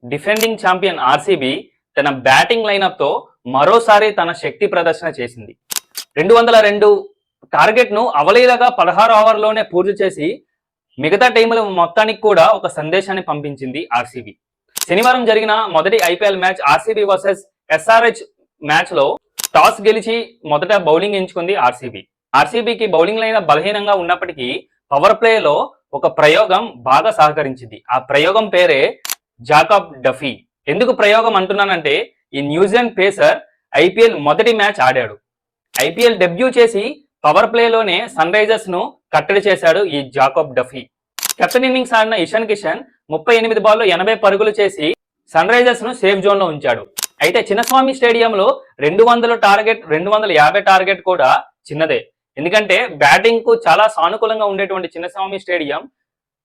Defending champion RCB తన batting lineup తో మరోసారి తన శక్తి ప్రదర్శన చేసింది. 202 టార్గెట్ ను అవలీలగా 16 ఓవర్లోనే పూర్తి చేసి మిగతా టీముల మొత్తానికి కూడా ఒక సందేశాన్ని పంపించింది ఆర్సీబీ. శనివారం జరిగిన మొదటి IPL match RCB versus SRH match లో టాస్ గెలిచి మొదట బౌలింగ్ ఎంచుకుంది ఆర్సీబీ. ఆర్సీబీకి బౌలింగ్ లైన్ బలహీనంగా ఉన్నప్పటికీ పవర్ ప్లే లో ఒక ప్రయోగం బాగా సహకరించింది. ఆ ప్రయోగం పేరే జాకబ్ డఫీ. ఎందుకు ప్రయోగం అంటున్నానంటే ఈ న్యూజిలాండ్ పేసర్ ఐపీఎల్ మొదటి మ్యాచ్ ఆడాడు. ఐపీఎల్ డెబ్యూ చేసి పవర్ ప్లే లోనే సన్ రైజర్స్ ను కట్టడి చేశాడు ఈ జాకబ్ డఫీ. కెప్టెన్ ఇన్నింగ్స్ ఆడిన ఇషాన్ కిషన్ 38 బాల్లో 80 పరుగులు చేసి సన్ రైజర్స్ ను సేఫ్ జోన్ లో ఉంచాడు. అయితే చిన్నస్వామి స్టేడియంలో 200 టార్గెట్ 250 టార్గెట్ కూడా చిన్నదే. ఎందుకంటే బ్యాటింగ్ కు చాలా సానుకూలంగా ఉండేటువంటి చిన్నస్వామి స్టేడియం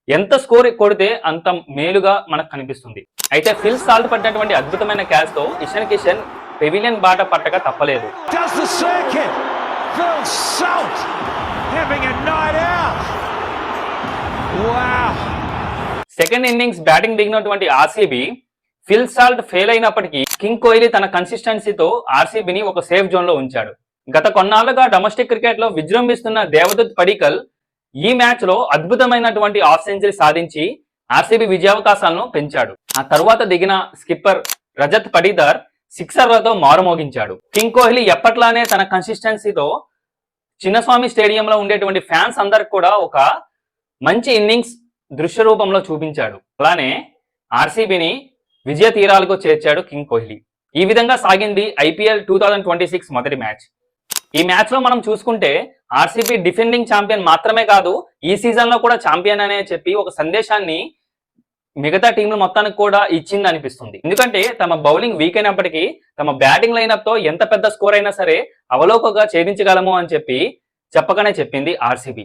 ఎంత స్కోర్ కొడితే అంత మేలుగా మనకు కనిపిస్తుంది. అయితే ఫిల్ సాల్ట్ పట్టినటువంటి అద్భుతమైన క్యాచ్ తో ఇషాన్ కిషన్ పెవిలియన్ బాట పట్టక తప్పలేదు. సెకండ్ ఇన్నింగ్స్ బ్యాటింగ్ దిగినటువంటి ఆర్సీబీ ఫిల్ సాల్ట్ ఫెయిల్ అయినప్పటికీ కింగ్ కోహ్లీ తన కన్సిస్టెన్సీతో ఆర్సీబీని ఒక సేఫ్ జోన్ లో ఉంచాడు. గత కొన్నాళ్లుగా డొమెస్టిక్ క్రికెట్ లో విజృంభిస్తున్న దేవదత్ పడికల్ ఈ మ్యాచ్ లో అద్భుతమైనటువంటి హాఫ్ సెంచరీ సాధించి ఆర్సీబీ విజయావకాశాలను పెంచాడు. ఆ తర్వాత దిగిన స్కిప్పర్ రజత్ పడిదార్ సిక్సర్లతో మారుమోగించాడు. కింగ్ కోహ్లీ ఎప్పట్లానే తన కన్సిస్టెన్సీతో చిన్నస్వామి స్టేడియంలో ఉండేటువంటి ఫ్యాన్స్ అందరికి కూడా ఒక మంచి ఇన్నింగ్స్ దృశ్య రూపంలో చూపించాడు. అలానే ఆర్సీబీని విజయ తీరాలకు చేర్చాడు కింగ్ కోహ్లీ. ఈ విధంగా సాగింది ఐపీఎల్ 2026 మొదటి మ్యాచ్. ఈ మ్యాచ్ లో మనం చూసుకుంటే ఆర్సీబీ డిఫెండింగ్ ఛాంపియన్ మాత్రమే కాదు, ఈ సీజన్ లో కూడా ఛాంపియన్ అనే చెప్పి ఒక సందేశాన్ని మిగతా టీంలు మొత్తానికి కూడా ఇచ్చింది అనిపిస్తుంది. ఎందుకంటే తమ బౌలింగ్ వీక్ అయినప్పటికీ తమ బ్యాటింగ్ లైనప్ తో ఎంత పెద్ద స్కోర్ అయినా సరే అవలోకగా ఛేదించగలము అని చెప్పి చెప్పకనే చెప్పింది ఆర్సీబీ.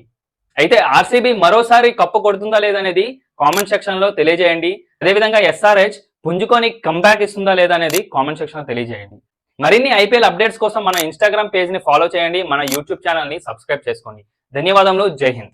అయితే ఆర్సీబీ మరోసారి కప్పు కొడుతుందా లేదనేది కామెంట్ సెక్షన్ లో తెలియజేయండి. అదేవిధంగా ఎస్ఆర్హెచ్ పుంజుకొని కంబ్యాక్ ఇస్తుందా లేదా అనేది కామెంట్ సెక్షన్ లో తెలియజేయండి. మరిన్ని ఐపీఎల్ అప్డేట్స్ కోసం మన ఇన్స్టాగ్రామ్ పేజ్ ని ఫాలో చేయండి, మన యూట్యూబ్ ఛానల్ ని సబ్స్క్రైబ్ చేసుకోండి. ధన్యవాదములు. జై హింద్.